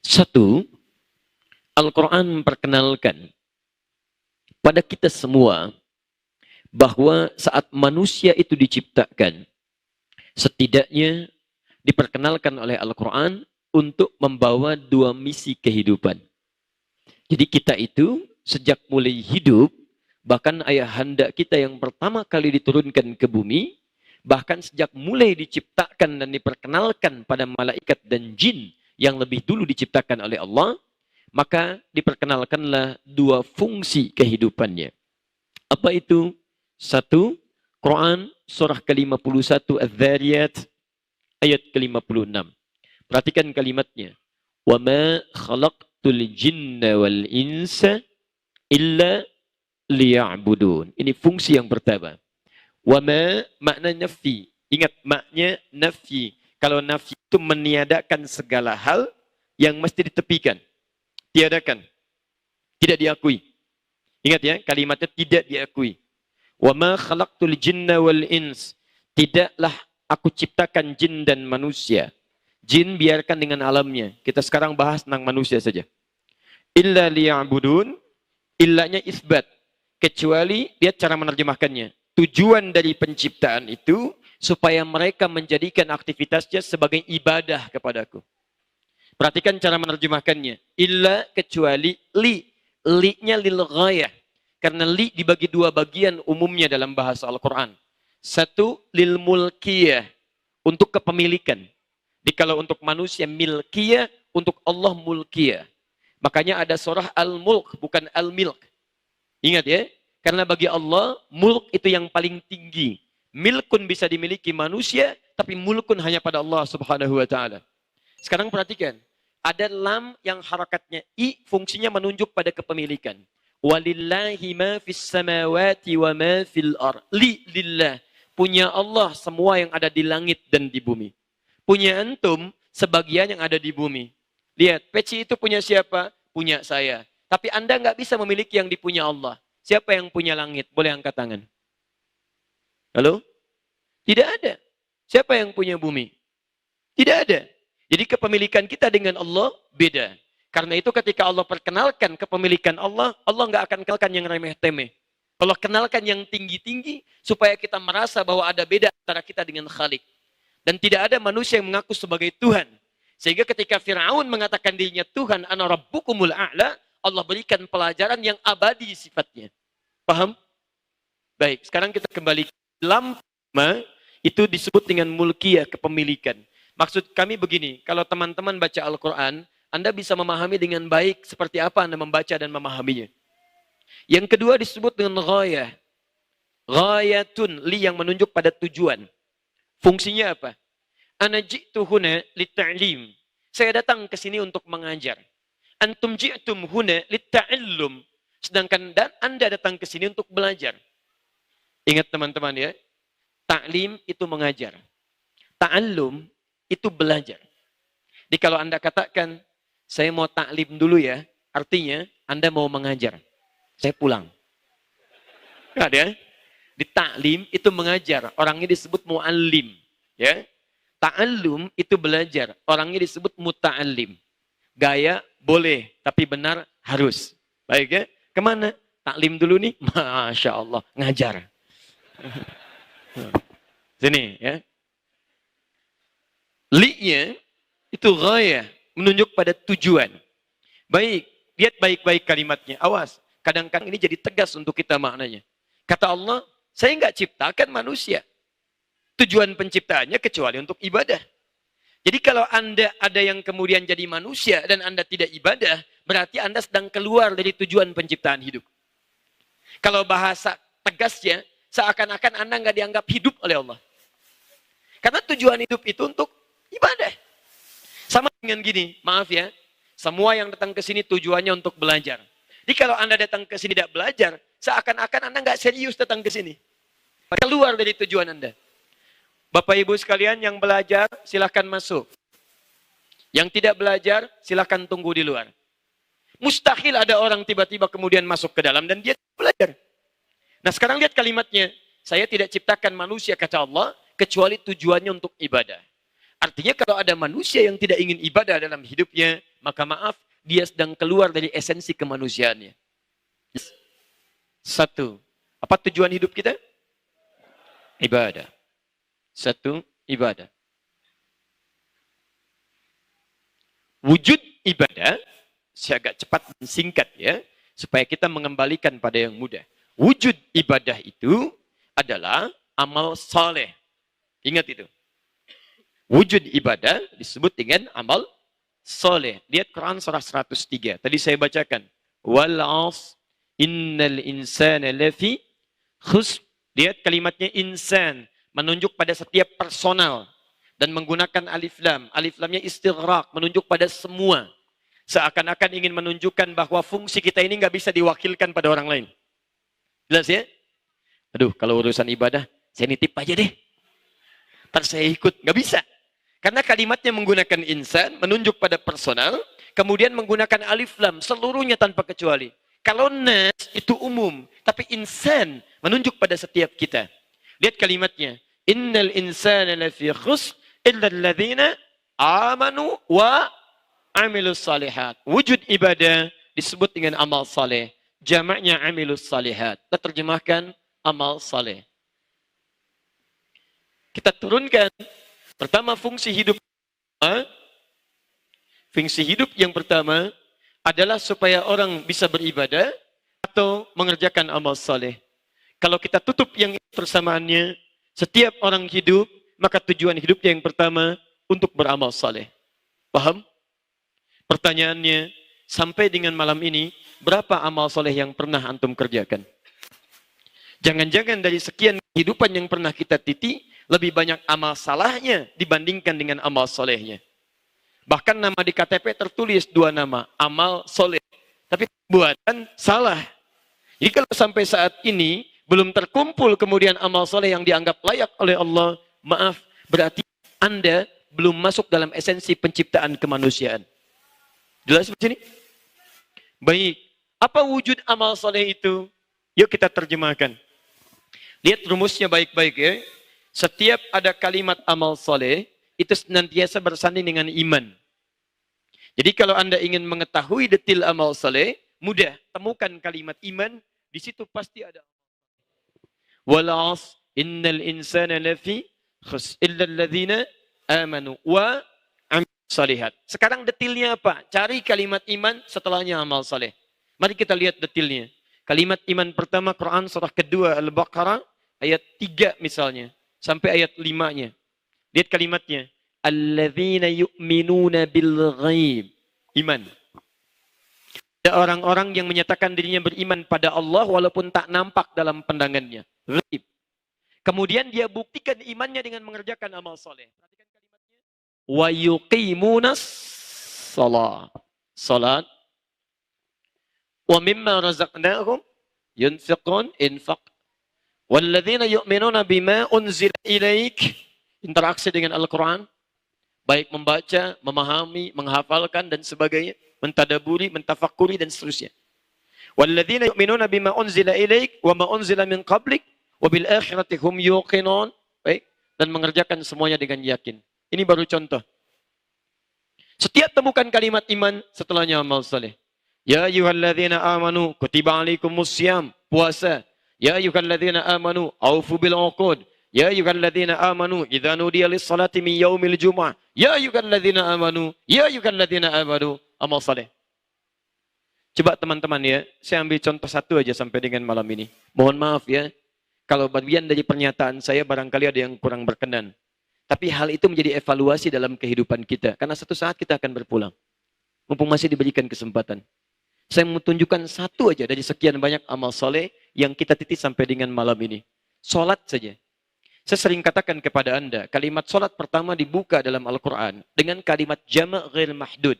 Satu, Al-Quran memperkenalkan pada kita semua bahwa saat manusia itu diciptakan, setidaknya diperkenalkan oleh Al-Quran untuk membawa dua misi kehidupan. Jadi kita itu sejak mulai hidup, bahkan ayahanda kita yang pertama kali diturunkan ke bumi, bahkan sejak mulai diciptakan dan diperkenalkan pada malaikat dan jin yang lebih dulu diciptakan oleh Allah, maka diperkenalkanlah dua fungsi kehidupannya. Apa itu? Satu, Quran surah ke-51 Az-Zariyat ayat ke-56. Perhatikan kalimatnya. Wa ma khalaqtul jinna wal insa illa liya'budun. Ini fungsi yang pertama. Wa ma makna nafi. Ingat maknya nafi. Kalau nafi itu meniadakan segala hal yang mesti ditepikan. Tiadakan. Tidak diakui. Ingat ya, kalimatnya tidak diakui. Wa ma khalaqtul jinna wal ins. Tidaklah aku ciptakan jin dan manusia. Jin biarkan dengan alamnya. Kita sekarang bahas tentang manusia saja. Illa liya'budun. Illanya isbat. Kecuali, lihat cara menerjemahkannya. Tujuan dari penciptaan itu supaya mereka menjadikan aktivitasnya sebagai ibadah kepadaku. Perhatikan cara menerjemahkannya. Illa kecuali li. Li-nya lil ghayah. Karena li dibagi dua bagian umumnya dalam bahasa Al-Quran. Satu, lil mulkiyah. Untuk kepemilikan. Jadi kalau untuk manusia milkiyah, untuk Allah mulkiyah. Makanya ada surah Al-Mulk, bukan Al-Milk. Ingat ya. Karena bagi Allah, mulk itu yang paling tinggi. Milkun bisa dimiliki manusia, tapi mulkun hanya pada Allah subhanahu wa ta'ala. Sekarang perhatikan. Ada lam yang harakatnya i, fungsinya menunjuk pada kepemilikan. Walillahi ma fis samawati wa ma fil ar. Li lillah. Punya Allah semua yang ada di langit dan di bumi. Punya antum sebagian yang ada di bumi. Lihat, peci itu punya siapa? Punya saya. Tapi Anda nggak bisa memiliki yang dipunya Allah. Siapa yang punya langit? Boleh angkat tangan. Halo? Tidak ada. Siapa yang punya bumi? Tidak ada. Jadi kepemilikan kita dengan Allah beda. Karena itu ketika Allah perkenalkan kepemilikan Allah, Allah nggak akan kenalkan yang remeh-temeh. Allah kenalkan yang tinggi-tinggi supaya kita merasa bahwa ada beda antara kita dengan Khalik. Dan tidak ada manusia yang mengaku sebagai Tuhan. Sehingga ketika Fir'aun mengatakan dirinya Tuhan, ana rabbukumul a'la, Allah berikan pelajaran yang abadi sifatnya. Paham? Baik, sekarang kita kembali. Lam itu disebut dengan mulkiyah, kepemilikan. Maksud kami begini, kalau teman-teman baca Al-Quran, Anda bisa memahami dengan baik seperti apa Anda membaca dan memahaminya. Yang kedua disebut dengan ghayah. Ghayatun, li yang menunjuk pada tujuan. Fungsinya apa? Ana ji'tu huna litta'lim. Saya datang ke sini untuk mengajar. Antum ji'tum huna litta'illum. Sedangkan Anda datang ke sini untuk belajar. Ingat teman-teman ya, ta'lim itu mengajar. Ta'allum itu belajar. Jadi kalau Anda katakan, saya mau taklim dulu ya, artinya Anda mau mengajar. Saya pulang. Enggak ya? Di taklim itu mengajar, orangnya disebut muallim. Ya. Ta'allum itu belajar, orangnya disebut muta'allim. Gaya boleh, tapi benar harus. Baik ya? Kemana? Taklim dulu nih? Masya Allah, ngajar. Sini ya. Li-nya itu ghayah, menunjuk pada tujuan. Baik, lihat baik-baik kalimatnya. Awas, kadang-kadang ini jadi tegas untuk kita maknanya. Kata Allah, saya nggak ciptakan manusia. Tujuan penciptaannya kecuali untuk ibadah. Jadi kalau Anda ada yang kemudian jadi manusia dan Anda tidak ibadah, berarti Anda sedang keluar dari tujuan penciptaan hidup. Kalau bahasa tegasnya, seakan-akan Anda nggak dianggap hidup oleh Allah. Karena tujuan hidup itu untuk ibadah. Sama dengan gini, maaf ya, semua yang datang ke sini tujuannya untuk belajar. Jadi kalau Anda datang ke sini tidak belajar, seakan-akan Anda nggak serius datang ke sini. Keluar dari tujuan Anda. Bapak Ibu sekalian yang belajar, silahkan masuk. Yang tidak belajar, silahkan tunggu di luar. Mustahil ada orang tiba-tiba kemudian masuk ke dalam dan dia belajar. Nah sekarang lihat kalimatnya. Saya tidak ciptakan manusia, kata Allah, kecuali tujuannya untuk ibadah. Artinya kalau ada manusia yang tidak ingin ibadah dalam hidupnya, maka maaf, dia sedang keluar dari esensi kemanusiaannya. Satu, apa tujuan hidup kita? Ibadah. Satu, ibadah. Wujud ibadah, saya agak cepat dan singkat ya, supaya kita mengembalikan pada yang mudah. Wujud ibadah itu adalah amal saleh. Ingat itu. Wujud ibadah disebut dengan amal saleh. Lihat Quran surah 103. Tadi saya bacakan. Wal 'asr innal insana lafi khusr. Lihat kalimatnya insan, menunjuk pada setiap personal dan menggunakan alif lam. Alif lamnya istighraq, menunjuk pada semua. Seakan-akan ingin menunjukkan bahwa fungsi kita ini nggak bisa diwakilkan pada orang lain. Jelas ya? Aduh, kalau urusan ibadah, saya nitip aja deh. Ntar saya ikut. Nggak bisa. Karena kalimatnya menggunakan insan, menunjuk pada personal, kemudian menggunakan alif lam, seluruhnya tanpa kecuali. Kalau nas itu umum, tapi insan menunjuk pada setiap kita. Lihat kalimatnya. Innal insana lafi khusr illa alladhina amanu wa amilus salihat. Wujud ibadah disebut dengan amal saleh. Jamaknya amilus salihat. Kita terjemahkan amal saleh. Kita turunkan pertama fungsi hidup. Fungsi hidup yang pertama adalah supaya orang bisa beribadah atau mengerjakan amal saleh. Kalau kita tutup yang persamaannya, setiap orang hidup, maka tujuan hidupnya yang pertama untuk beramal saleh. Paham? Pertanyaannya, sampai dengan malam ini, berapa amal saleh yang pernah antum kerjakan? Jangan-jangan dari sekian kehidupan yang pernah kita titi, lebih banyak amal salahnya dibandingkan dengan amal solehnya. Bahkan nama di KTP tertulis 2 nama, amal soleh. Tapi buatan salah. Jadi kalau sampai saat ini belum terkumpul kemudian amal soleh yang dianggap layak oleh Allah, maaf, berarti Anda belum masuk dalam esensi penciptaan kemanusiaan. Jelas seperti ini? Baik, apa wujud amal soleh itu? Yuk kita terjemahkan. Lihat rumusnya baik-baik ya. Setiap ada kalimat amal soleh, itu senantiasa bersanding dengan iman. Jadi kalau Anda ingin mengetahui detail amal soleh, mudah, temukan kalimat iman, di situ pasti ada. Wal 'asr innal insana lafi khusr illa alladhina amanu wa amilus shalihat. Sekarang detailnya apa? Cari kalimat iman, setelahnya amal soleh. Mari kita lihat detailnya. Kalimat iman pertama Quran surah kedua Al-Baqarah ayat 3 misalnya sampai ayat 5-nya. Lihat kalimatnya. Alladzina yu'minuna bil ghaib. Iman. Ada orang-orang yang menyatakan dirinya beriman pada Allah walaupun tak nampak dalam pandangannya. Ghaib. Kemudian dia buktikan imannya dengan mengerjakan amal soleh. Perhatikan kalimatnya. Wa yuqimunas salat. Salat. Wa mimma razaqnahum yunfiqun infaq. Walladzina yu'minuna bima unzila ilaik. Interaksi dengan Al-Quran. Baik membaca, memahami, menghafalkan dan sebagainya. Mentadaburi, mentafakuri dan seterusnya. Walladzina yu'minuna bima unzila ilaik wa ma unzila min qablik wa bil akhirati hum yuqinun. Baik, dan mengerjakan semuanya dengan yakin. Ini baru contoh. Setiap temukan kalimat iman, setelahnya amal saleh. Ya ayyuhalladzina amanu kutiba alaikumussyam, puasa. Ya ayyuhalladzina amanu aufu bil uqud. Ya ayyuhalladzina amanu idza nudiya lis-salati min yaumil jumu'ah. Ya ayyuhalladzina amanu, ya ayyuhalladzina amanu, amal saleh. Coba teman-teman ya, saya ambil contoh satu aja sampai dengan malam ini. Mohon maaf ya, kalau bagian dari pernyataan saya barangkali ada yang kurang berkenan. Tapi hal itu menjadi evaluasi dalam kehidupan kita. Karena satu saat kita akan berpulang. Mumpung masih diberikan kesempatan. Saya mau tunjukkan satu aja dari sekian banyak amal soleh yang kita titip sampai dengan malam ini. Salat saja. Saya sering katakan kepada Anda, kalimat salat pertama dibuka dalam Al-Quran dengan kalimat jama' ghair mahdud.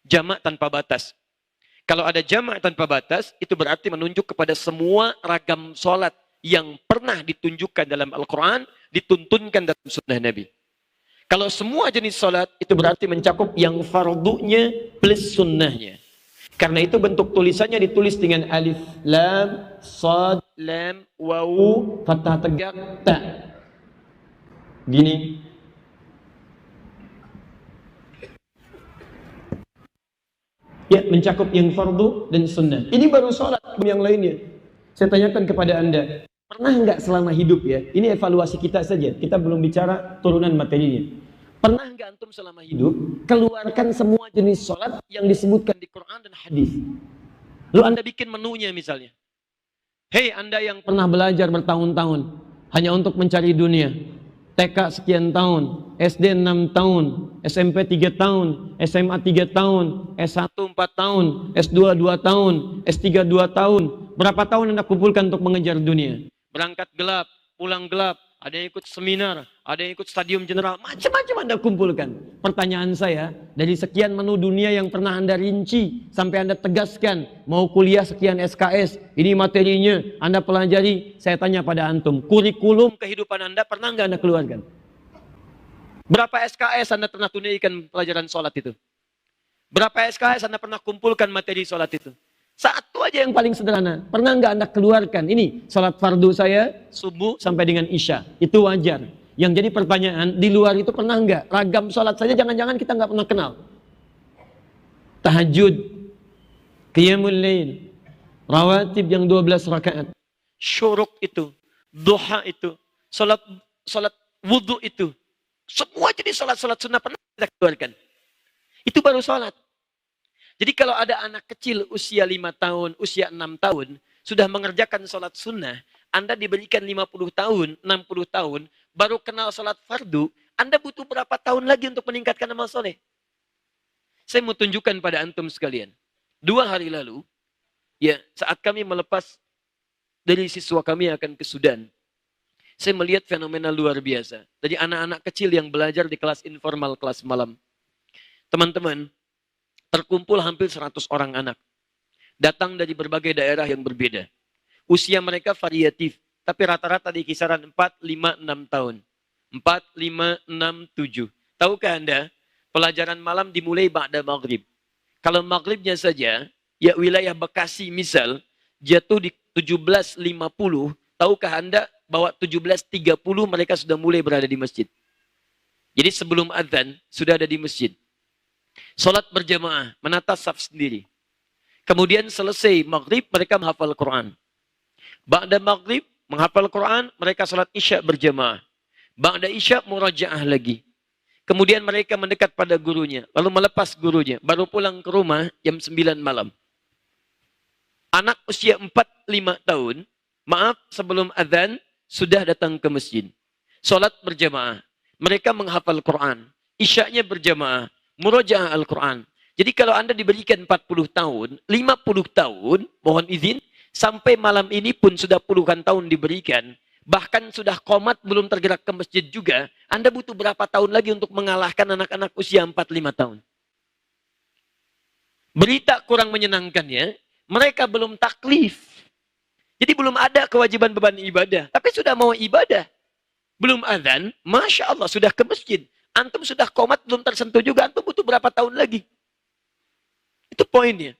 Jama' tanpa batas. Kalau ada jama' tanpa batas, itu berarti menunjuk kepada semua ragam salat yang pernah ditunjukkan dalam Al-Quran, dituntunkan dalam sunnah Nabi. Kalau semua jenis salat, itu berarti mencakup yang fardunya plus sunnahnya. Karena itu bentuk tulisannya ditulis dengan alif, lam, sad, lam, wawu, fathah tegak, ta. Gini. Ya, mencakup yang fardu dan sunnah. Ini baru sholat, yang lainnya. Saya tanyakan kepada Anda, pernah nggak selama hidup ya, ini evaluasi kita saja, kita belum bicara turunan materinya. Pernah nggak antum selama hidup keluarkan semua jenis sholat yang disebutkan di Quran dan hadis? Lalu Anda bikin menunya misalnya. Hei Anda yang pernah belajar bertahun-tahun hanya untuk mencari dunia, TK sekian tahun, SD 6 tahun, SMP 3 tahun, SMA 3 tahun, S1 4 tahun, S2 2 tahun, S3 2 tahun. Berapa tahun Anda kumpulkan untuk mengejar dunia? Berangkat gelap, pulang gelap, ada yang ikut seminar, ada yang ikut stadium general, macam-macam Anda kumpulkan. Pertanyaan saya, dari sekian menu dunia yang pernah Anda rinci, sampai Anda tegaskan, mau kuliah sekian SKS, ini materinya, Anda pelajari, saya tanya pada antum, kurikulum kehidupan Anda pernah nggak Anda keluarkan? Berapa SKS Anda pernah tunaikan pelajaran sholat itu? Berapa SKS Anda pernah kumpulkan materi sholat itu? Satu aja yang paling sederhana. Pernah nggak Anda keluarkan? Ini sholat fardu saya subuh sampai dengan isya. Itu wajar. Yang jadi pertanyaan, di luar itu pernah nggak? Ragam sholat saja jangan-jangan kita nggak pernah kenal. Tahajud, qiyamul lail, rawatib yang 12 rakaat, syuruk itu, duha itu, sholat wudhu itu. Semua jenis sholat sunnah pernah kita keluarkan. Itu baru sholat. Jadi kalau ada anak kecil usia 5 tahun, usia 6 tahun, sudah mengerjakan sholat sunnah, Anda diberikan 50 tahun, 60 tahun, baru kenal sholat fardu, Anda butuh berapa tahun lagi untuk meningkatkan amal soleh? Saya mau tunjukkan pada antum sekalian. 2 hari lalu, ya saat kami melepas dari siswa kami yang akan ke Sudan, saya melihat fenomena luar biasa. Dari anak-anak kecil yang belajar di kelas informal, kelas malam. Teman-teman, terkumpul hampir 100 orang anak. Datang dari berbagai daerah yang berbeda. Usia mereka variatif, tapi rata-rata di kisaran 4, 5, 6 tahun. 4, 5, 6, 7. Tahukah Anda, pelajaran malam dimulai ba'da maghrib. Kalau maghribnya saja, ya wilayah Bekasi misal, jatuh di 17.50, tahukah Anda bahwa 17.30 mereka sudah mulai berada di masjid. Jadi sebelum adzan, sudah ada di masjid. Salat berjamaah, menata saf sendiri. Kemudian selesai maghrib, mereka menghafal Quran. Ba'da maghrib, menghafal Quran, mereka salat isya berjamaah. Ba'da isya, murajaah lagi. Kemudian mereka mendekat pada gurunya, lalu melepas gurunya, baru pulang ke rumah jam 9 malam. Anak usia 4-5 tahun, maaf sebelum adzan, sudah datang ke masjid. Salat berjamaah. Mereka menghafal Quran. Isyanya berjamaah. Murajaah Al-Quran. Jadi kalau Anda diberikan 40 tahun, 50 tahun, mohon izin, sampai malam ini pun sudah puluhan tahun diberikan, bahkan sudah qomat belum tergerak ke masjid juga, Anda butuh berapa tahun lagi untuk mengalahkan anak-anak usia 4-5 tahun? Berita kurang menyenangkan ya, mereka belum taklif. Jadi belum ada kewajiban beban ibadah, tapi sudah mau ibadah. Belum azan, Masya Allah, sudah ke masjid. Antum sudah komat, belum tersentuh juga. Antum butuh berapa tahun lagi? Itu poinnya.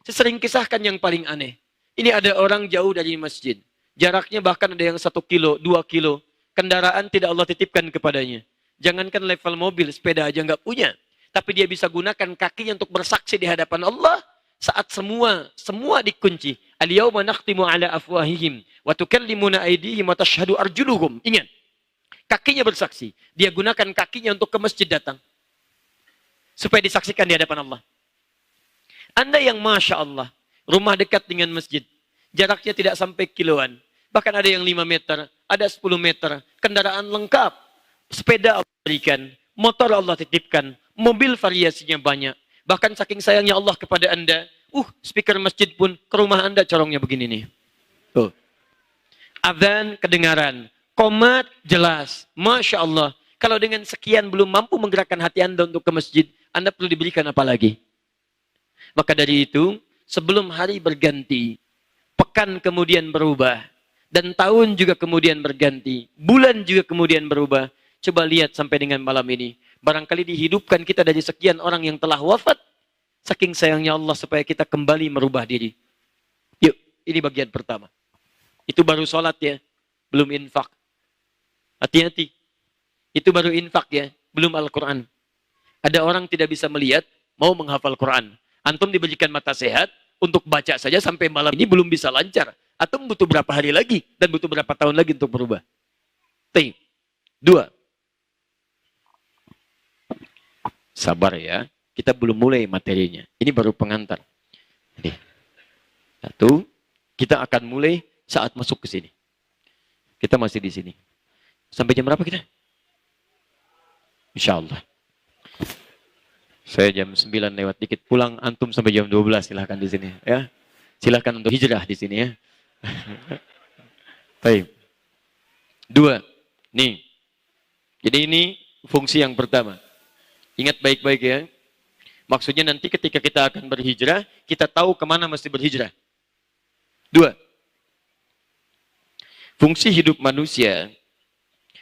Saya sering kisahkan yang paling aneh. Ini ada orang jauh dari masjid. Jaraknya bahkan ada yang 1 kilo, 2 kilo. Kendaraan tidak Allah titipkan kepadanya. Jangankan level mobil, sepeda aja nggak punya. Tapi dia bisa gunakan kakinya untuk bersaksi di hadapan Allah. Saat semua dikunci. Al-yawma nakhtimu ala afwahihim. Wa tukallimuna aydihim wa tashhadu arjuluhum. Ingat. Kakinya bersaksi. Dia gunakan kakinya untuk ke masjid datang. Supaya disaksikan di hadapan Allah. Anda yang Masya Allah. Rumah dekat dengan masjid. Jaraknya tidak sampai kiloan. Bahkan ada yang 5 meter. Ada 10 meter. Kendaraan lengkap. Sepeda Allah berikan. Motor Allah titipkan. Mobil variasinya banyak. Bahkan saking sayangnya Allah kepada Anda. Speaker masjid pun ke rumah Anda corongnya begini nih. Tuh. Adzan kedengaran. Qomat jelas. Masya Allah. Kalau dengan sekian belum mampu menggerakkan hati Anda untuk ke masjid, Anda perlu diberikan apa lagi? Maka dari itu, sebelum hari berganti, pekan kemudian berubah, dan tahun juga kemudian berganti, bulan juga kemudian berubah. Coba lihat sampai dengan malam ini. Barangkali dihidupkan kita dari sekian orang yang telah wafat, saking sayangnya Allah supaya kita kembali merubah diri. Yuk, ini bagian pertama. Itu baru sholat ya, belum infak. Hati-hati. Itu baru infak ya, belum Al-Quran. Ada orang tidak bisa melihat, mau menghafal Quran. Antum diberikan mata sehat untuk baca saja sampai malam ini belum bisa lancar. Antum butuh berapa hari lagi dan butuh berapa tahun lagi untuk berubah. Dua. Sabar ya, kita belum mulai materinya. Ini baru pengantar. Nih. Satu, kita akan mulai saat masuk ke sini. Kita masih di sini. Sampai jam berapa kita? Insya Allah. Saya jam 9 lewat dikit pulang, antum sampai jam 12 silahkan di sini ya. Silahkan untuk hijrah di sini ya. Baik. Dua. Nih. Jadi ini fungsi yang pertama. Ingat baik-baik ya. Maksudnya nanti ketika kita akan berhijrah, kita tahu kemana mesti berhijrah. Dua. Fungsi hidup manusia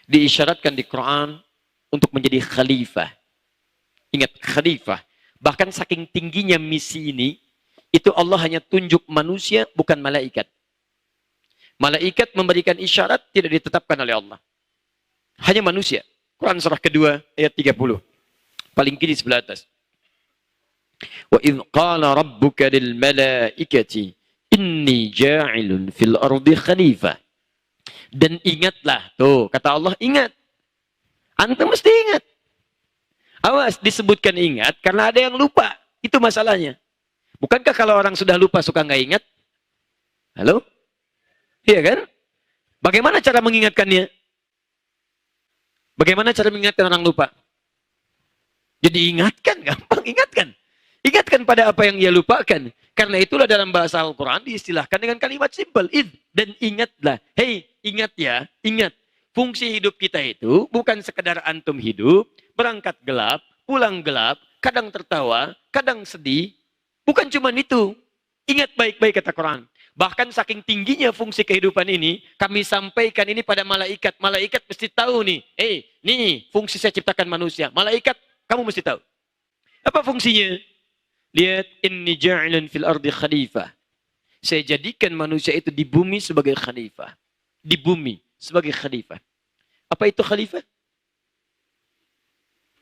diisyaratkan di Quran untuk menjadi khalifah. Ingat, khalifah. Bahkan saking tingginya misi ini, itu Allah hanya tunjuk manusia, bukan malaikat. Malaikat memberikan isyarat tidak ditetapkan oleh Allah. Hanya manusia. Quran surah kedua, ayat 30. Paling kiri sebelah atas. Wa idh qala rabbuka lil malaikati inni ja'ilun fil ardi khalifah. Dan ingatlah, tuh kata Allah, ingat. Antum mesti ingat. Awas, disebutkan ingat karena ada yang lupa. Itu masalahnya. Bukankah kalau orang sudah lupa suka nggak ingat? Halo? Iya kan? Bagaimana cara mengingatkannya? Bagaimana cara mengingatkan orang lupa? Jadi ingatkan, gampang ingatkan. Ingatkan pada apa yang ia lupakan. Karena itulah dalam bahasa Al-Quran diistilahkan dengan kalimat simpel. Dan ingatlah. Hei, ingat ya, ingat. Fungsi hidup kita itu bukan sekedar antum hidup, berangkat gelap, pulang gelap, kadang tertawa, kadang sedih. Bukan cuma itu. Ingat baik-baik kata Quran. Bahkan saking tingginya fungsi kehidupan ini, kami sampaikan ini pada malaikat. Malaikat mesti tahu nih. Nih fungsi saya ciptakan manusia. Malaikat, kamu mesti tahu. Apa fungsinya? Lihat, inni ja'ilun fil ardi khalifah. Saya jadikan manusia itu di bumi sebagai khalifah. Di bumi sebagai khalifah. Apa itu khalifah?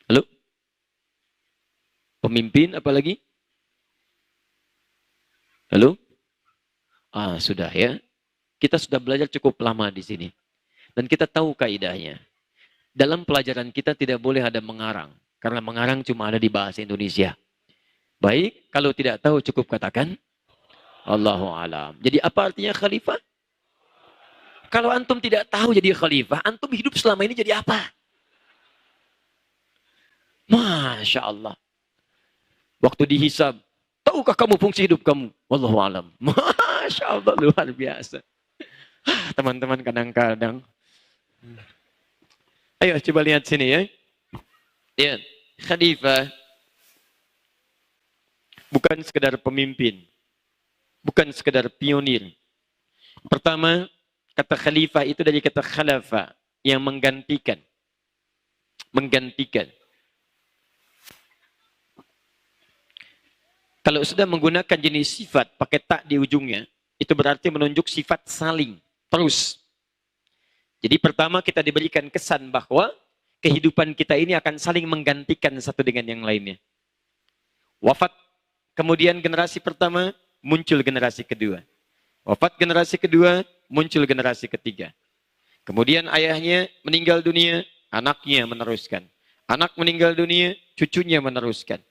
Halo? Pemimpin apalagi? Halo? Sudah ya. Kita sudah belajar cukup lama di sini. Dan kita tahu kaidahnya. Dalam pelajaran kita tidak boleh ada mengarang. Karena mengarang cuma ada di bahasa Indonesia. Baik, kalau tidak tahu cukup katakan Allahu alam. Jadi apa artinya khalifah? Kalau antum tidak tahu jadi khalifah, antum hidup selama ini jadi apa? Masya Allah. Waktu dihisab, tahukah kamu fungsi hidup kamu? Wallahu alam. Masya Allah, luar biasa. Teman-teman kadang-kadang. Ayo coba lihat sini ya. Lihat, khalifah bukan sekedar pemimpin. Bukan sekedar pionir. Pertama, kata khalifah itu dari kata khalafa, yang menggantikan. Menggantikan. Kalau sudah menggunakan jenis sifat, pakai tak di ujungnya, itu berarti menunjuk sifat saling, terus. Jadi pertama kita diberikan kesan bahwa kehidupan kita ini akan saling menggantikan satu dengan yang lainnya. Wafat. Kemudian generasi pertama, muncul generasi kedua. Wafat generasi kedua, muncul generasi ketiga. Kemudian ayahnya meninggal dunia, anaknya meneruskan. Anak meninggal dunia, cucunya meneruskan.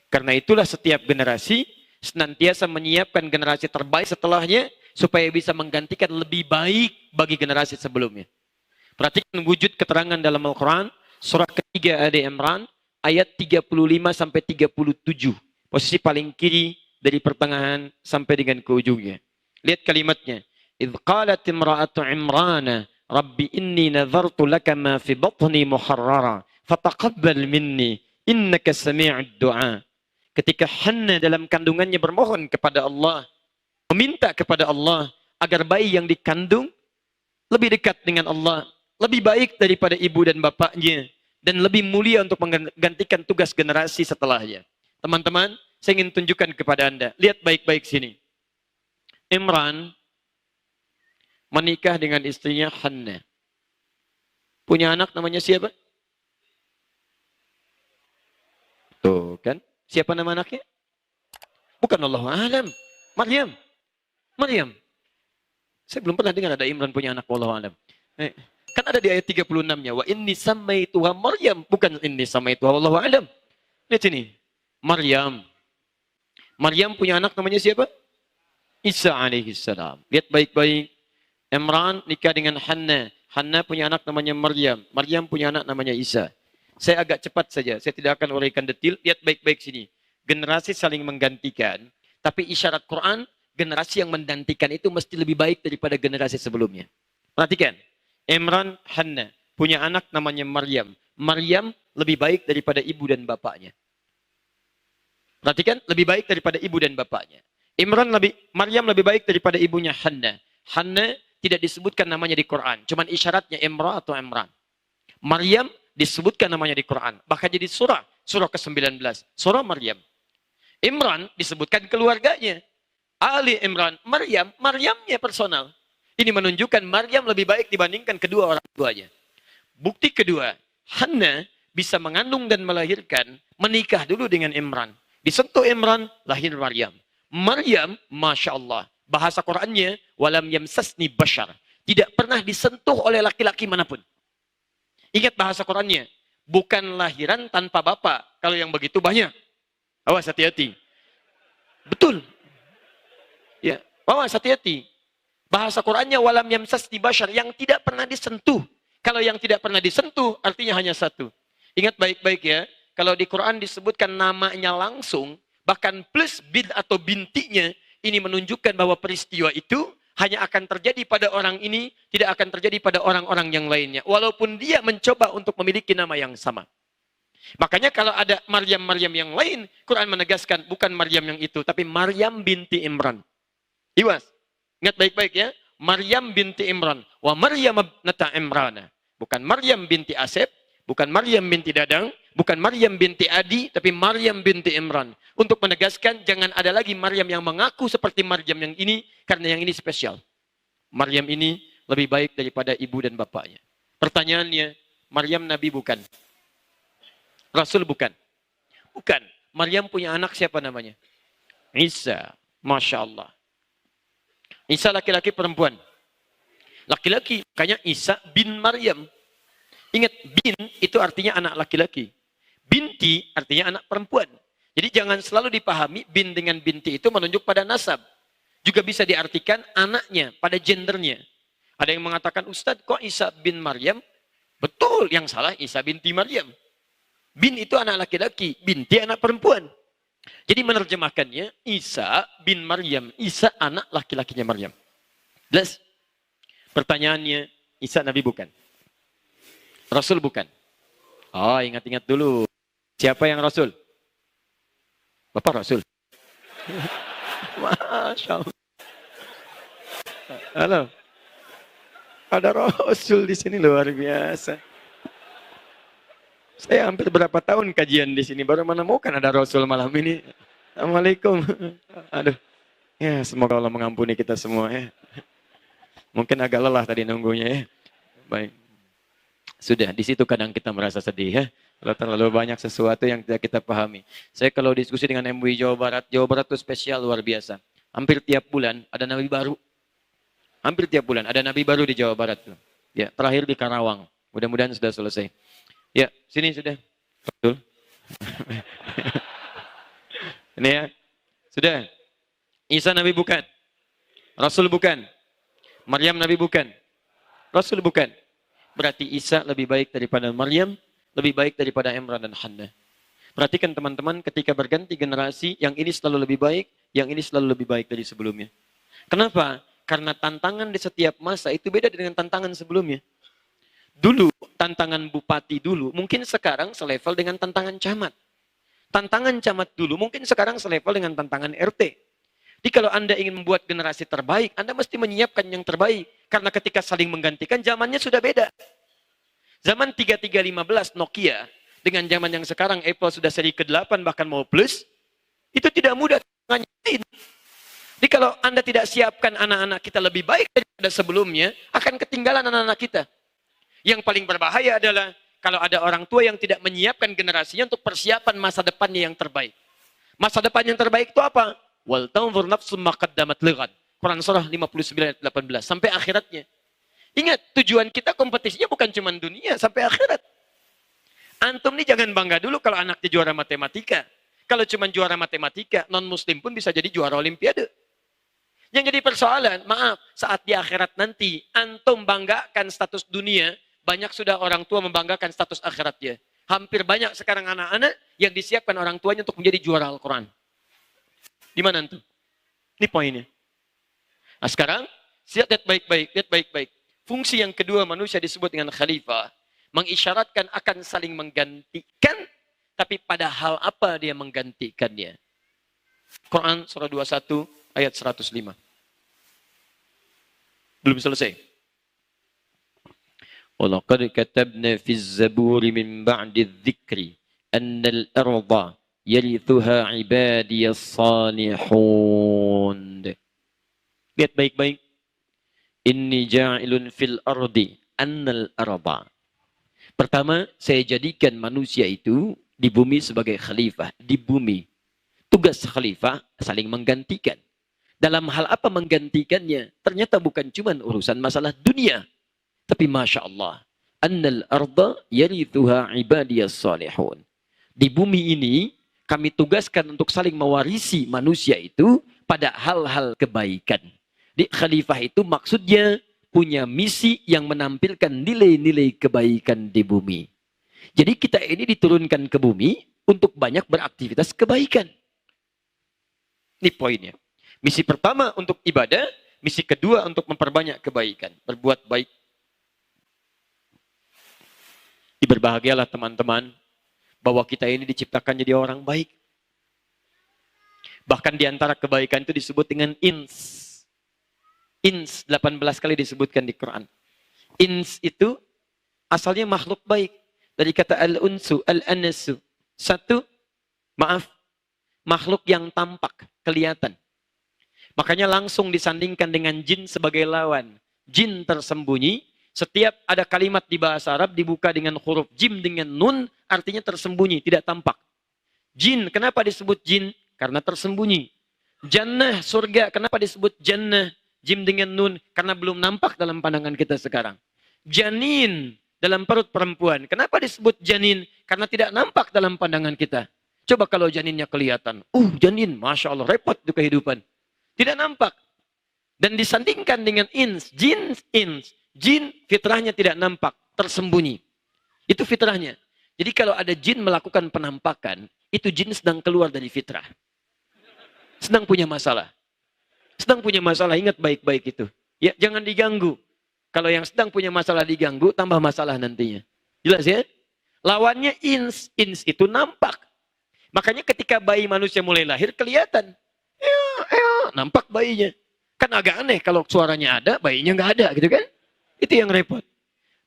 Karena itulah setiap generasi senantiasa menyiapkan generasi terbaik setelahnya, supaya bisa menggantikan lebih baik bagi generasi sebelumnya. Perhatikan wujud keterangan dalam Al-Quran, surah ketiga Ali Imran, ayat 35-37. Posisi paling kiri dari pertengahan sampai dengan ke ujungnya. Lihat kalimatnya. Idh qalat imra'atu Imrana, Rabbi inni nadhartu laka ma fi batni muharrara, fataqabbal minni, innaka sami'ud du'a. Ketika Hannah dalam kandungannya bermohon kepada Allah, meminta kepada Allah agar bayi yang dikandung lebih dekat dengan Allah, lebih baik daripada ibu dan bapaknya, dan lebih mulia untuk menggantikan tugas generasi setelahnya. Teman-teman, saya ingin tunjukkan kepada Anda. Lihat baik-baik sini. Imran menikah dengan istrinya Hannah. Punya anak namanya siapa? Tuh kan? Siapa nama anaknya? Bukan Allahu a'lam. Maryam. Maryam. Saya belum pernah dengar ada Imran punya anak wallahu a'lam. Kan ada di ayat 36-nya. Wa inni samaituha Maryam. Bukan inni samaituha wallahu a'lam. Lihat sini. Maryam. Maryam punya anak namanya siapa? Isa alaihissalam. Lihat baik-baik. Imran nikah dengan Hanna. Hanna punya anak namanya Maryam. Maryam punya anak namanya Isa. Saya agak cepat saja. Saya tidak akan uraikan detail. Lihat baik-baik sini. Generasi saling menggantikan. Tapi isyarat Quran, generasi yang menggantikan itu mesti lebih baik daripada generasi sebelumnya. Perhatikan. Imran, Hanna punya anak namanya Maryam. Maryam lebih baik daripada ibu dan bapaknya. Perhatikan, lebih baik daripada ibu dan bapaknya. Maryam lebih baik daripada ibunya Hanna. Hanna tidak disebutkan namanya di Quran. Cuman isyaratnya Imra atau Imran. Maryam disebutkan namanya di Quran. Bahkan jadi surah ke-19. Surah Maryam. Imran disebutkan keluarganya. Ali Imran, Maryamnya personal. Ini menunjukkan Maryam lebih baik dibandingkan kedua orang tuanya. Bukti kedua, Hanna bisa mengandung dan melahirkan, menikah dulu dengan Imran. Disentuh Imran, lahir Maryam. Maryam, Masya Allah. Bahasa Qurannya, walam yamsasni bashar. Tidak pernah disentuh oleh laki-laki manapun. Ingat bahasa Qurannya, bukan lahiran tanpa bapak. Kalau yang begitu banyak. Awas hati-hati. Betul. Ya, awas hati-hati. Bahasa Qurannya walam yamsasni bashar, yang tidak pernah disentuh. Kalau yang tidak pernah disentuh, artinya hanya satu. Ingat baik-baik ya. Kalau di Quran disebutkan namanya langsung, bahkan plus bin atau bintinya, ini menunjukkan bahwa peristiwa itu hanya akan terjadi pada orang ini, tidak akan terjadi pada orang-orang yang lainnya. Walaupun dia mencoba untuk memiliki nama yang sama. Makanya kalau ada Maryam-Maryam yang lain, Quran menegaskan bukan Maryam yang itu, tapi Maryam binti Imran. Iwas, ingat baik-baik ya. Maryam binti Imran. Wa Maryam ibnata Imrana. Bukan Maryam binti Asep, bukan Maryam binti Dadang, bukan Maryam binti Adi, tapi Maryam binti Imran. Untuk menegaskan, jangan ada lagi Maryam yang mengaku seperti Maryam yang ini, karena yang ini spesial. Maryam ini lebih baik daripada ibu dan bapaknya. Pertanyaannya, Maryam Nabi bukan? Rasul bukan? Bukan. Maryam punya anak siapa namanya? Isa. Masya Allah. Isa laki-laki perempuan? Laki-laki. Makanya Isa bin Maryam. Ingat, bin itu artinya anak laki-laki. Binti artinya anak perempuan. Jadi jangan selalu dipahami bin dengan binti itu menunjuk pada nasab. Juga bisa diartikan anaknya, pada gendernya. Ada yang mengatakan, Ustadz kok Isa bin Maryam? Betul, yang salah Isa binti Maryam. Bin itu anak laki-laki, binti anak perempuan. Jadi menerjemahkannya, Isa bin Maryam. Isa anak laki-lakinya Maryam. Jelas? Pertanyaannya, Isa Nabi bukan? Rasul bukan? Oh, ingat-ingat dulu. Siapa yang Rasul? Bapak Rasul. Masya Allah. Halo. Ada Rasul di sini luar biasa. Saya hampir berapa tahun kajian di sini, baru menemukan ada Rasul malam ini. Assalamualaikum. Aduh. Ya, semoga Allah mengampuni kita semua ya. Mungkin agak lelah tadi nunggunya ya. Baik. Sudah, di situ kadang kita merasa sedih ya. Kalau terlalu banyak sesuatu yang tidak kita pahami. Saya kalau diskusi dengan MUI Jawa Barat itu spesial luar biasa. Hampir tiap bulan ada nabi baru. Hampir tiap bulan ada nabi baru di Jawa Barat. Ya, terakhir di Karawang. Mudah-mudahan sudah selesai. Ya, sini sudah. Betul. Ini ya. Sudah. Isa Nabi bukan. Rasul bukan. Maryam Nabi bukan. Rasul bukan. Berarti Isa lebih baik daripada Maryam, lebih baik daripada Imran dan Hanna. Perhatikan teman-teman, ketika berganti generasi, yang ini selalu lebih baik, yang ini selalu lebih baik dari sebelumnya. Kenapa? Karena tantangan di setiap masa itu beda dengan tantangan sebelumnya. Dulu, tantangan bupati dulu, mungkin sekarang selevel dengan tantangan camat. Tantangan camat dulu, mungkin sekarang selevel dengan tantangan RT. Jadi kalau Anda ingin membuat generasi terbaik, Anda mesti menyiapkan yang terbaik. Karena ketika saling menggantikan, zamannya sudah beda. Zaman 3315 Nokia, dengan zaman yang sekarang Apple sudah seri ke-8, bahkan mau plus, itu tidak mudah. Jadi kalau Anda tidak siapkan anak-anak kita lebih baik daripada sebelumnya, akan ketinggalan anak-anak kita. Yang paling berbahaya adalah kalau ada orang tua yang tidak menyiapkan generasinya untuk persiapan masa depannya yang terbaik. Masa depan yang terbaik itu apa? Wal tanzur nafsum ma qaddamat lighad. Quran surah 59 ayat 18 sampai akhiratnya. Ingat, tujuan kita kompetisinya bukan cuma dunia, sampai akhirat. Antum nih jangan bangga dulu kalau anaknya juara matematika. Kalau cuma juara matematika, non-muslim pun bisa jadi juara olimpiade. Yang jadi persoalan, maaf, saat di akhirat nanti, antum banggakan status dunia, banyak sudah orang tua membanggakan status akhiratnya. Hampir banyak sekarang anak-anak yang disiapkan orang tuanya untuk menjadi juara Al-Quran. Di mana antum? Ini poinnya. Nah sekarang, lihat baik-baik, lihat baik-baik. Fungsi yang kedua manusia disebut dengan khalifah, mengisyaratkan akan saling menggantikan, tapi pada hal apa dia menggantikannya. Quran surah 21 ayat 105. Belum selesai. وَلَقَدْ كَتَبْنَا فِي الزَّبُورِ مِنْ بَعْدِ الذِّكْرِ أَنَّ الْأَرْضَ يَرِثُهَا عِبَادِيَ الصَّالِحُونَ. Lihat baik-baik. Inni ja'ilun fil ardi annal arda. Pertama, saya jadikan manusia itu di bumi sebagai khalifah. Di bumi. Tugas khalifah saling menggantikan. Dalam hal apa menggantikannya? Ternyata bukan cuma urusan masalah dunia. Tapi Masya Allah. Annal arda yarithuha ibadiyas salihun. Di bumi ini, kami tugaskan untuk saling mewarisi manusia itu pada hal-hal kebaikan. Di khalifah itu maksudnya punya misi yang menampilkan nilai-nilai kebaikan di bumi. Jadi kita ini diturunkan ke bumi untuk banyak beraktivitas kebaikan. Ini poinnya. Misi pertama untuk ibadah, misi kedua untuk memperbanyak kebaikan, berbuat baik. Berbahagialah teman-teman bahwa kita ini diciptakan jadi orang baik. Bahkan di antara kebaikan itu disebut dengan ins. Ins 18 kali disebutkan di Quran. Ins itu asalnya makhluk baik. Dari kata al-unsu, al-anasu. Satu, makhluk yang tampak, kelihatan. Makanya langsung disandingkan dengan jin sebagai lawan. Jin tersembunyi, setiap ada kalimat di bahasa Arab dibuka dengan huruf jim dengan nun, artinya tersembunyi, tidak tampak. Jin, kenapa disebut jin? Karena tersembunyi. Jannah, surga, kenapa disebut jannah? Jim dengan nun, karena belum nampak dalam pandangan kita sekarang. Janin, dalam perut perempuan. Kenapa disebut janin? Karena tidak nampak dalam pandangan kita. Coba kalau janinnya kelihatan. Janin, Masya Allah, repot itu kehidupan. Tidak nampak. Dan disandingkan dengan ins. Jin, fitrahnya tidak nampak, tersembunyi. Itu fitrahnya. Jadi kalau ada jin melakukan penampakan, itu jin sedang keluar dari fitrah. Sedang punya masalah. Sedang punya masalah, ingat baik-baik itu. Ya, jangan diganggu. Kalau yang sedang punya masalah diganggu, tambah masalah nantinya. Jelas ya? Lawannya ins. Ins itu nampak. Makanya ketika bayi manusia mulai lahir, kelihatan. Nampak bayinya. Kan agak aneh kalau suaranya ada, bayinya nggak ada gitu kan? Itu yang repot.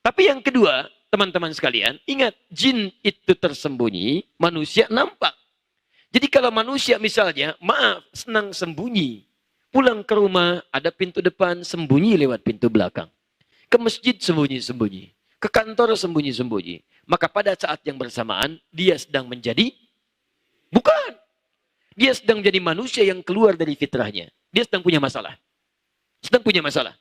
Tapi yang kedua, teman-teman sekalian, ingat, jin itu tersembunyi, manusia nampak. Jadi kalau manusia misalnya, senang sembunyi. Pulang ke rumah, ada pintu depan, sembunyi lewat pintu belakang. Ke masjid sembunyi-sembunyi. Ke kantor sembunyi-sembunyi. Maka pada saat yang bersamaan, dia sedang menjadi, bukan. Dia sedang jadi manusia yang keluar dari fitrahnya. Dia sedang punya masalah. Sedang punya masalah.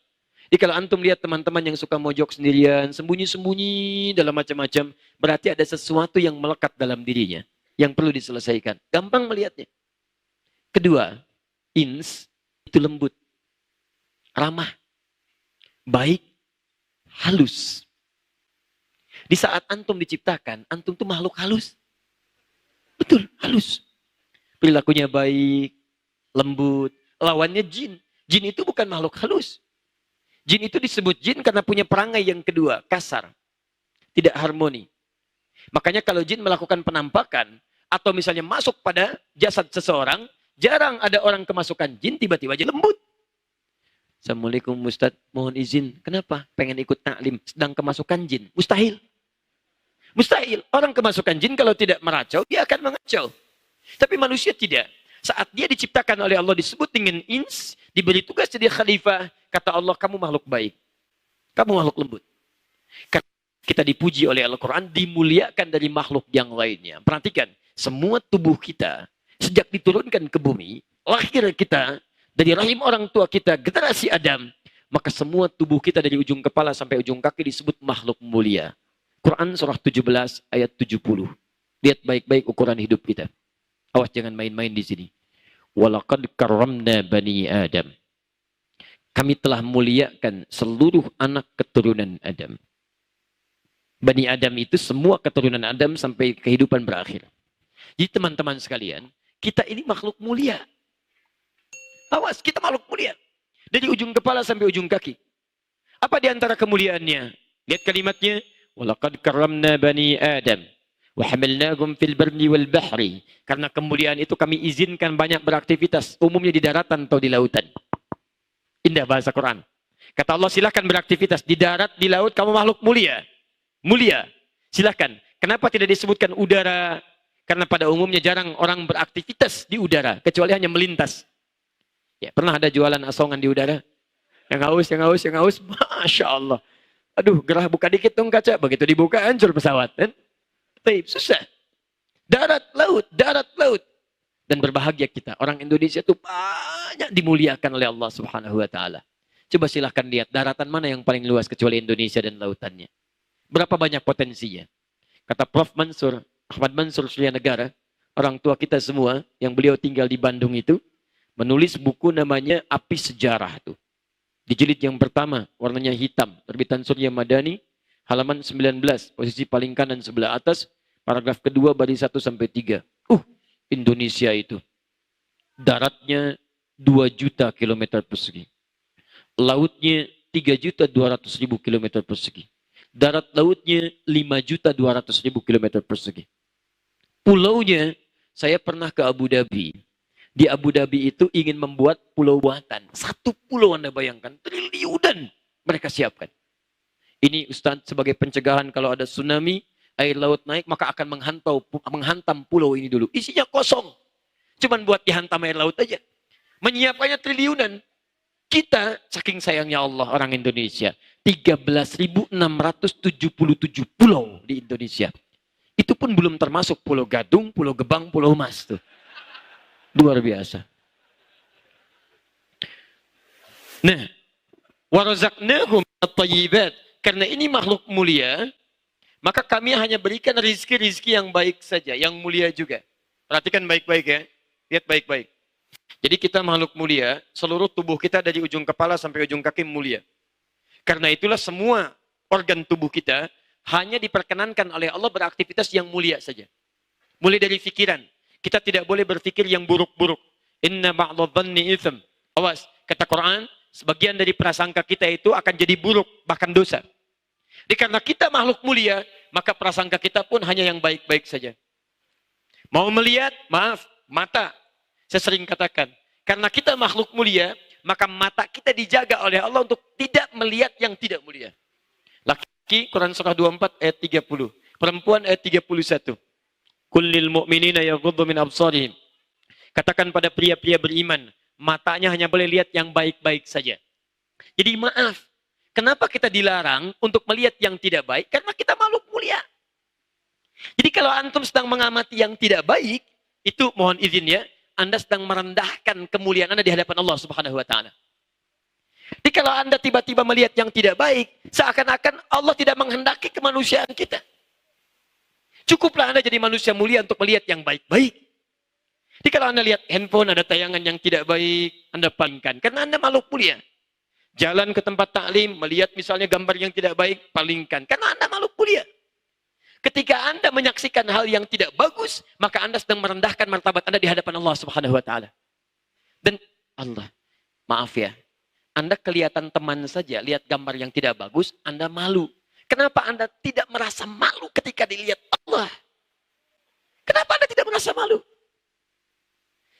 Jadi kalau antum lihat teman-teman yang suka mojok sendirian, sembunyi-sembunyi dalam macam-macam, berarti ada sesuatu yang melekat dalam dirinya, yang perlu diselesaikan. Gampang melihatnya. Kedua, ins, itu lembut, ramah, baik, halus. Di saat antum diciptakan, antum tuh makhluk halus. Betul, halus. Perilakunya baik, lembut. Lawannya jin. Jin itu bukan makhluk halus. Jin itu disebut jin karena punya perangai yang kedua, kasar. Tidak harmoni. Makanya kalau jin melakukan penampakan, atau misalnya masuk pada jasad seseorang, jarang ada orang kemasukan jin tiba-tiba aja lembut. Assalamualaikum Ustaz, mohon izin. Kenapa? Pengen ikut taklim, sedang kemasukan jin. Mustahil. Mustahil. Orang kemasukan jin kalau tidak meracau, dia akan mengacau. Tapi manusia tidak. Saat dia diciptakan oleh Allah disebut dengan ins, diberi tugas jadi khalifah, kata Allah, kamu makhluk baik. Kamu makhluk lembut. Kita dipuji oleh Al-Quran, dimuliakan dari makhluk yang lainnya. Perhatikan, semua tubuh kita, sejak diturunkan ke bumi, lahir kita, dari rahim orang tua kita, generasi Adam, maka semua tubuh kita dari ujung kepala sampai ujung kaki disebut makhluk mulia. Quran surah 17 ayat 70. Lihat baik-baik ukuran hidup kita. Awas jangan main-main di sini. Walaqad karramna bani Adam. Kami telah muliakan seluruh anak keturunan Adam. Bani Adam itu semua keturunan Adam sampai kehidupan berakhir. Jadi teman-teman sekalian, kita ini makhluk mulia. Awas, kita makhluk mulia. Dari ujung kepala sampai ujung kaki. Apa di antara kemuliaannya? Lihat kalimatnya. Walaqad karramna bani Adam. Wa hamalnahum fil barri wal bahri. Karena kemuliaan itu kami izinkan banyak beraktivitas. Umumnya di daratan atau di lautan. Indah bahasa Quran. Kata Allah, silakan beraktivitas. Di darat, di laut, kamu makhluk mulia. Mulia. Silakan. Kenapa tidak disebutkan udara? Karena pada umumnya jarang orang beraktivitas di udara. Kecuali hanya melintas. Ya, pernah ada jualan asongan di udara? Yang haus. Masya Allah. Aduh, gerah buka dikit dong kaca. Begitu dibuka, hancur pesawat. Kan? Taib, susah. Darat, laut. Dan berbahagia kita. Orang Indonesia itu banyak dimuliakan oleh Allah Subhanahu wa Ta'ala. Coba silahkan lihat daratan mana yang paling luas kecuali Indonesia dan lautannya. Berapa banyak potensinya. Kata Prof. Mansur, Ahmad Mansur Surya Negara, orang tua kita semua yang beliau tinggal di Bandung itu, menulis buku namanya Api Sejarah itu. Di jilid yang pertama, warnanya hitam, terbitan Surya Madani, halaman 19, posisi paling kanan sebelah atas, paragraf kedua baris 1 sampai 3. Indonesia itu daratnya 2 juta kilometer persegi. Lautnya 3.200.000 kilometer persegi. Darat lautnya 5.200.000 kilometer persegi. Pulaunya, saya pernah ke Abu Dhabi. Di Abu Dhabi itu ingin membuat pulau buatan. Satu pulau Anda bayangkan, triliunan mereka siapkan. Ini Ustaz sebagai pencegahan kalau ada tsunami, air laut naik, maka akan menghantam pulau ini dulu. Isinya kosong. Cuman buat dihantam air laut aja. Menyiapkannya triliunan. Kita, saking sayangnya Allah orang Indonesia, 13.677 pulau di Indonesia. Itu pun belum termasuk Pulau Gadung, Pulau Gebang, Pulau Mas. Tuh. Luar biasa. Nah, warazaqnahum at-thayyibat. Karena ini makhluk mulia, maka kami hanya berikan rizki-rizki yang baik saja, yang mulia juga. Perhatikan baik-baik ya. Lihat baik-baik. Jadi kita makhluk mulia, seluruh tubuh kita dari ujung kepala sampai ujung kaki mulia. Karena itulah semua organ tubuh kita hanya diperkenankan oleh Allah beraktivitas yang mulia saja. Mulai dari pikiran. Kita tidak boleh berpikir yang buruk-buruk. Inna ba'dadhanni itsm. Awas, kata Quran, sebagian dari prasangka kita itu akan jadi buruk, bahkan dosa. Jadi karena kita makhluk mulia, maka prasangka kita pun hanya yang baik-baik saja. Mau melihat, maaf, mata. Saya sering katakan, karena kita makhluk mulia, maka mata kita dijaga oleh Allah untuk tidak melihat yang tidak mulia. Laki, Quran surah 24 ayat 30. Perempuan ayat 31. Kullil mu'minina yaghuddu min absarihim. Katakan pada pria-pria beriman, matanya hanya boleh lihat yang baik-baik saja. Jadi maaf, kenapa kita dilarang untuk melihat yang tidak baik? Karena kita makhluk mulia. Jadi kalau antum sedang mengamati yang tidak baik, itu mohon izin ya, Anda sedang merendahkan kemuliaan Anda di hadapan Allah Subhanahu wa Ta'ala. Jadi kalau Anda tiba-tiba melihat yang tidak baik, seakan-akan Allah tidak menghendaki kemanusiaan kita. Cukuplah Anda jadi manusia mulia untuk melihat yang baik-baik. Jadi kalau Anda lihat handphone ada tayangan yang tidak baik, Anda palingkan. Karena Anda makhluk mulia. Jalan ke tempat taklim, melihat misalnya gambar yang tidak baik, palingkan. Karena Anda makhluk mulia. Ketika Anda menyaksikan hal yang tidak bagus, maka Anda sedang merendahkan martabat Anda di hadapan Allah Subhanahu wa Ta'ala. Dan Allah, maaf ya, Anda kelihatan teman saja, lihat gambar yang tidak bagus, Anda malu. Kenapa Anda tidak merasa malu ketika dilihat Allah? Kenapa Anda tidak merasa malu?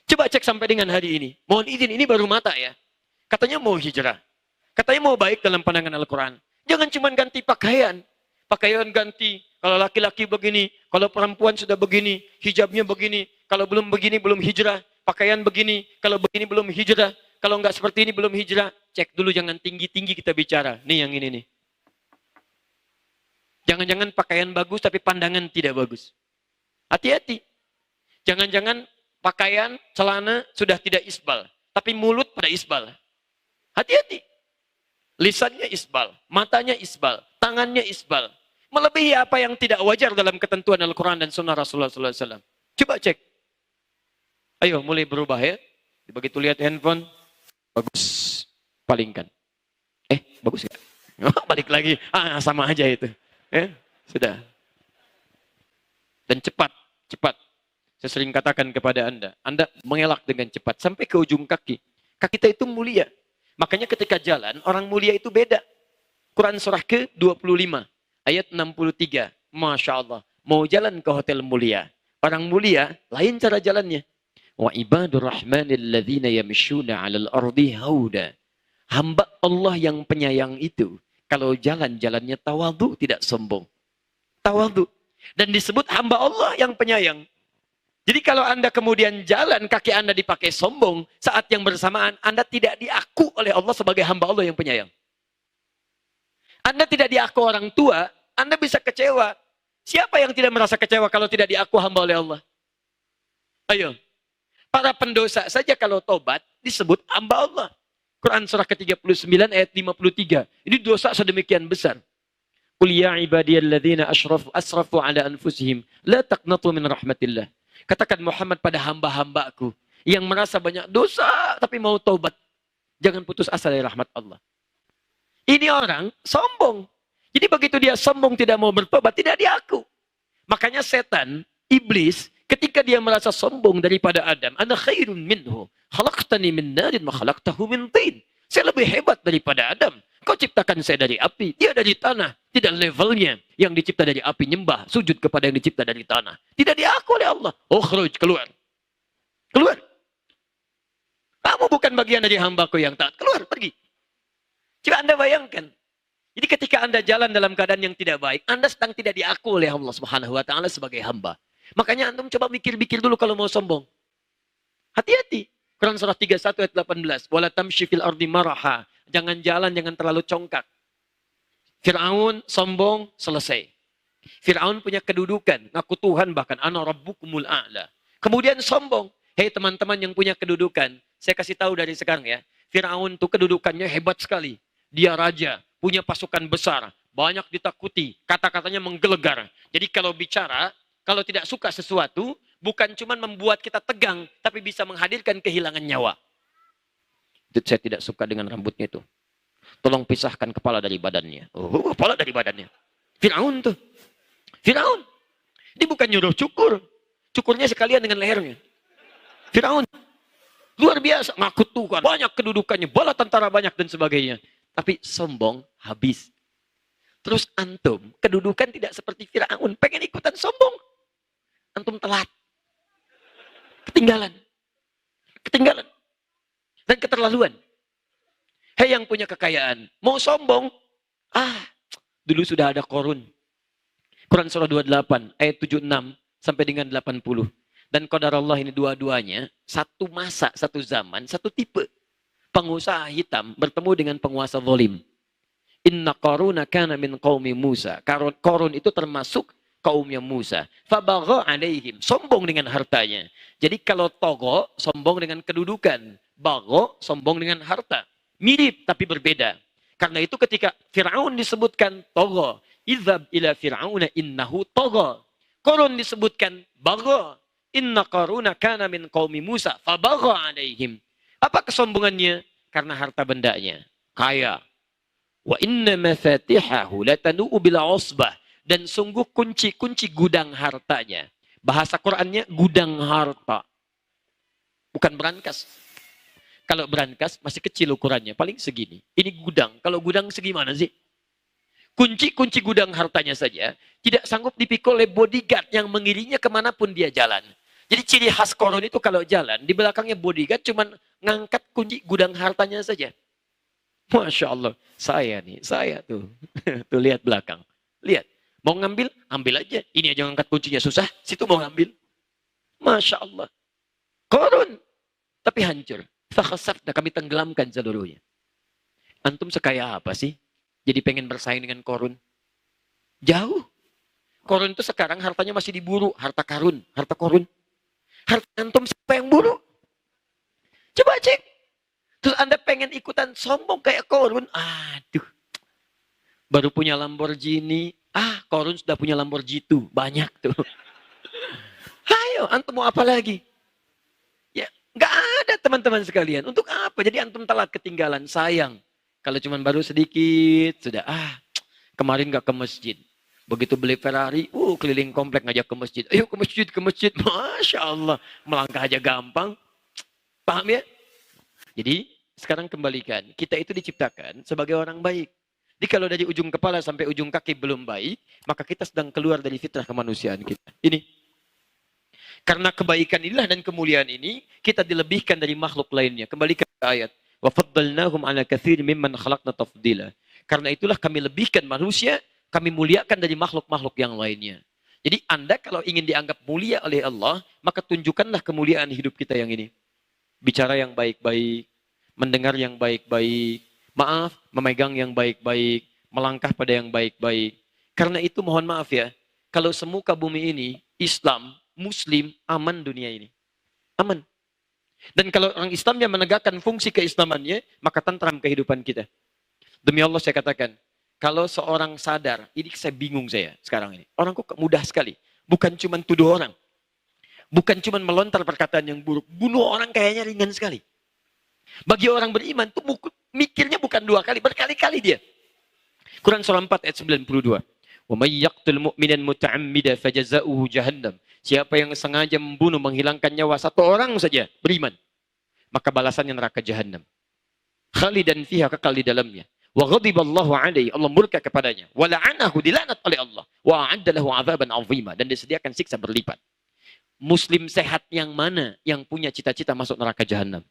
Coba cek sampai dengan hari ini. Mohon izin, ini baru mata ya. Katanya mau hijrah. Katanya mau baik dalam pandangan Al-Quran. Jangan cuma ganti pakaian. Pakaian ganti. Kalau laki-laki begini. Kalau perempuan sudah begini. Hijabnya begini. Kalau belum begini, belum hijrah. Pakaian begini. Kalau begini, belum hijrah. Kalau nggak seperti ini, belum hijrah. Cek dulu, jangan tinggi-tinggi kita bicara. Nih yang ini nih. Jangan-jangan pakaian bagus, tapi pandangan tidak bagus. Hati-hati. Jangan-jangan Pakaian, celana sudah tidak isbal. Tapi mulut pada isbal. Hati-hati. Lisannya isbal, matanya isbal, tangannya isbal. Melebihi apa yang tidak wajar dalam ketentuan Al-Quran dan Sunnah Rasulullah SAW. Coba cek. Ayo mulai berubah ya. Begitu lihat handphone, bagus. Palingkan. Bagus ya? Balik lagi. Sama aja itu. Sudah. Dan cepat. Saya sering katakan kepada Anda mengelak dengan cepat sampai ke ujung kaki. Kaki kita itu mulia. Makanya ketika jalan, orang mulia itu beda. Quran surah ke-25, ayat 63. Masya Allah. Mau jalan ke hotel mulia. Orang mulia, lain cara jalannya. Wa ibadur rahmanil ladzina yamshuna 'alal ardi hauda. Hamba Allah yang penyayang itu, kalau jalan-jalannya tawadhu, tidak sombong. Tawadhu. Dan disebut hamba Allah yang penyayang. Jadi kalau Anda kemudian jalan, kaki Anda dipakai sombong, saat yang bersamaan Anda tidak diaku oleh Allah sebagai hamba Allah yang penyayang. Anda tidak diaku orang tua, Anda bisa kecewa. Siapa yang tidak merasa kecewa kalau tidak diaku hamba oleh Allah? Ayo. Para pendosa saja kalau tobat disebut hamba Allah. Quran surah ke-39 ayat 53. Ini dosa sedemikian besar. Qul ya ibadiyalladzina asrafu ala anfusihim la taqnatu min rahmatillah. Katakan Muhammad pada hamba-hambaku yang merasa banyak dosa tapi mau taubat. Jangan putus asa dari rahmat Allah. Ini orang sombong. Jadi begitu dia sombong tidak mau bertobat, tidak diaku. Makanya setan, iblis, ketika dia merasa sombong daripada Adam, ana khairun minhu, khalaqtani min narin wa khalaqtahu min tin. Saya lebih hebat daripada Adam. Kau ciptakan saya dari api, dia dari tanah. Tidak levelnya. Yang dicipta dari api nyembah, sujud kepada yang dicipta dari tanah. Tidak diaku oleh Allah. Ukhruj, keluar. Keluar. Kamu bukan bagian dari hambaku yang taat. Keluar, pergi. Coba Anda bayangkan. Jadi ketika Anda jalan dalam keadaan yang tidak baik, Anda sedang tidak diaku oleh Allah Subhanahu wa taala sebagai hamba. Makanya Anda coba mikir-mikir dulu kalau mau sombong. Hati-hati. Quran surah 31 ayat 18. Wala tamshi fil ardi maraha. Jangan jalan, jangan terlalu congkak. Fir'aun sombong, selesai. Fir'aun punya kedudukan, ngaku Tuhan bahkan, ana rabbukumul a'la. Kemudian sombong. Hei teman-teman yang punya kedudukan, saya kasih tahu dari sekarang ya. Fir'aun itu kedudukannya hebat sekali. Dia raja, punya pasukan besar, banyak ditakuti, kata-katanya menggelegar. Jadi kalau bicara, kalau tidak suka sesuatu, bukan cuma membuat kita tegang, tapi bisa menghadirkan kehilangan nyawa. Itu saya tidak suka dengan rambutnya itu. Tolong pisahkan kepala dari badannya. Kepala dari badannya. Fir'aun tuh. Fir'aun. Dia bukan nyuruh cukur. Cukurnya sekalian dengan lehernya. Fir'aun. Luar biasa. Ngaku Tuhan. Banyak kedudukannya. Bala tentara banyak dan sebagainya. Tapi sombong habis. Terus antum. Kedudukan tidak seperti Fir'aun. Pengen ikutan sombong. Antum telat. Ketinggalan. Ketinggalan. Dan keterlaluan. Hei yang punya kekayaan. Mau sombong. Dulu sudah ada Qarun. Quran surah 28 ayat 76 sampai dengan 80. Dan qadarullah ini dua-duanya. Satu masa, satu zaman, satu tipe. Pengusaha hitam bertemu dengan penguasa zalim. Inna Qaruna kana min qaumi Musa. Qarun itu termasuk kaumnya Musa. Fabagha alaihim. Sombong dengan hartanya. Jadi kalau togo, sombong dengan kedudukan. Bagho, sombong dengan harta. Mirip tapi berbeda. Karena itu ketika Fir'aun disebutkan togo. Idhab ila Fir'auna innahu togo. Qarun disebutkan bagho. Inna Qaruna kana min qaumi Musa. Fabagha alaihim. Apa kesombongannya? Karena harta bendanya. Kaya. Wa inna mafatihahu latanu'u bil usbah. Dan sungguh kunci-kunci gudang hartanya. Bahasa Qur'annya gudang harta. Bukan berangkas. Kalau berangkas masih kecil ukurannya, paling segini. Ini gudang. Kalau gudang segimana sih? Kunci-kunci gudang hartanya saja tidak sanggup dipikul oleh bodyguard yang mengiringnya kemanapun dia jalan. Jadi ciri khas Qarun itu kalau jalan, di belakangnya bodyguard cuman ngangkat kunci gudang hartanya saja. Masya Allah. Saya tuh. Tuh lihat belakang. Lihat. Mau ngambil, ambil aja. Ini aja ngangkat kuncinya susah, situ mau ngambil. Masya Allah. Qarun. Tapi hancur. Fakhasafna, kami tenggelamkan seluruhnya. Antum sekaya apa sih? Jadi pengen bersaing dengan Qarun? Jauh. Qarun itu sekarang hartanya masih diburu. Harta karun, harta Qarun. Harta antum siapa yang buruk? Coba cek. Terus Anda pengen ikutan sombong kayak Korun. Aduh. Baru punya Lamborghini. Korun sudah punya Lamborghini tuh. Banyak tuh. Ayo, antum mau apa lagi? Ya, nggak ada teman-teman sekalian. Untuk apa? Jadi antum telat ketinggalan. Sayang. Kalau cuma baru sedikit, sudah. Kemarin nggak ke masjid. Begitu beli Ferrari, keliling komplek ngajak ke masjid. Ayo ke masjid, ke masjid. Masya Allah. Melangkah aja gampang. Paham ya? Jadi, sekarang kembalikan. Kita itu diciptakan sebagai orang baik. Jadi kalau dari ujung kepala sampai ujung kaki belum baik, maka kita sedang keluar dari fitrah kemanusiaan kita. Ini. Karena kebaikan inilah dan kemuliaan ini, kita dilebihkan dari makhluk lainnya. Kembalikan ke ayat. وَفَضَّلْنَاهُمْ عَلَى كَثِيرٍ مِمَّنْ خَلَقْنَا تَفْضِيلًا. Karena itulah kami lebihkan manusia, kami muliakan dari makhluk-makhluk yang lainnya. Jadi Anda kalau ingin dianggap mulia oleh Allah, maka tunjukkanlah kemuliaan hidup kita yang ini. Bicara yang baik-baik, mendengar yang baik-baik, maaf, memegang yang baik-baik, melangkah pada yang baik-baik. Karena itu mohon maaf ya, kalau semuka bumi ini, Islam, Muslim, aman dunia ini. Aman. Dan kalau orang Islamnya menegakkan fungsi keislamannya, maka tentram kehidupan kita. Demi Allah saya katakan, kalau seorang sadar, ini saya bingung saya sekarang ini. Orang kok mudah sekali. Bukan cuma tuduh orang. Bukan cuma melontar perkataan yang buruk. Bunuh orang kayaknya ringan sekali. Bagi orang beriman, itu mikirnya bukan 2 kali, berkali-kali dia. Quran surah 4 ayat 92. وَمَنْ يَقْتُلْ مُؤْمِنًا مُتَعَمِّدًا فَجَزَاؤُهُ جَهَنَّمْ. Siapa yang sengaja membunuh, menghilangkan nyawa satu orang saja, beriman, maka balasannya neraka jahanam. Khalidan fiha, kekal di dalamnya. Wa ghadiballahu alaihi, Allah murka kepadanya. Wa la'anahu, dilaknat oleh Allah. Wa a'adda lahu 'adzaban 'azima, dan disediakan siksa berlipat. Muslim sehat yang mana yang punya cita-cita masuk neraka jahanam?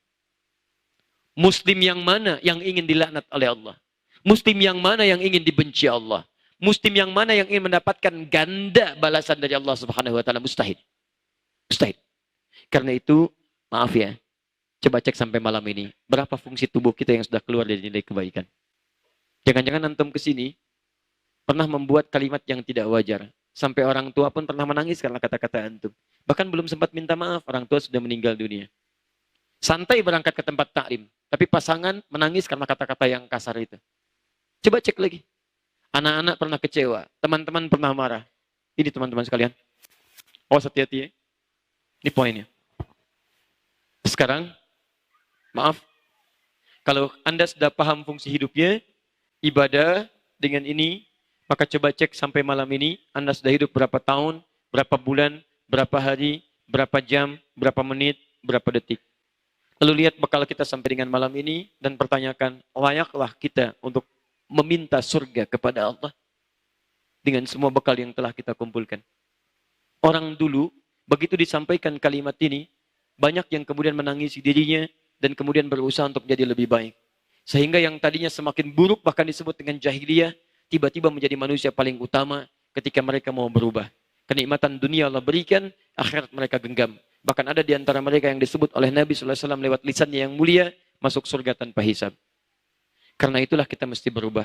Muslim yang mana yang ingin dilaknat oleh Allah? Muslim yang mana yang ingin dibenci Allah? Muslim yang mana yang ingin mendapatkan ganda balasan dari Allah Subhanahu wa taala? Mustahil. Mustahil. Karena itu, maaf ya. Coba cek sampai malam ini, berapa fungsi tubuh kita yang sudah keluar dari nilai kebaikan? Jangan-jangan antum ke sini pernah membuat kalimat yang tidak wajar. Sampai orang tua pun pernah menangis karena kata-kata antum. Bahkan belum sempat minta maaf, orang tua sudah meninggal dunia. Santai berangkat ke tempat taklim, tapi pasangan menangis karena kata-kata yang kasar itu. Coba cek lagi. Anak-anak pernah kecewa, teman-teman pernah marah. Ini teman-teman sekalian. Hati-hati ya. Ini poinnya. Sekarang, maaf, kalau Anda sudah paham fungsi hidupnya, ibadah dengan ini, maka coba cek sampai malam ini, Anda sudah hidup berapa tahun, berapa bulan, berapa hari, berapa jam, berapa menit, berapa detik. Lalu lihat bekal kita sampai dengan malam ini, dan pertanyakan, layaklah kita untuk meminta surga kepada Allah dengan semua bekal yang telah kita kumpulkan. Orang dulu, begitu disampaikan kalimat ini, banyak yang kemudian menangisi dirinya dan kemudian berusaha untuk menjadi lebih baik. Sehingga yang tadinya semakin buruk, bahkan disebut dengan jahiliyah, tiba-tiba menjadi manusia paling utama ketika mereka mau berubah. Kenikmatan dunia Allah berikan, akhirat mereka genggam. Bahkan ada di antara mereka yang disebut oleh Nabi SAW lewat lisannya yang mulia, masuk surga tanpa hisab. Karena itulah kita mesti berubah.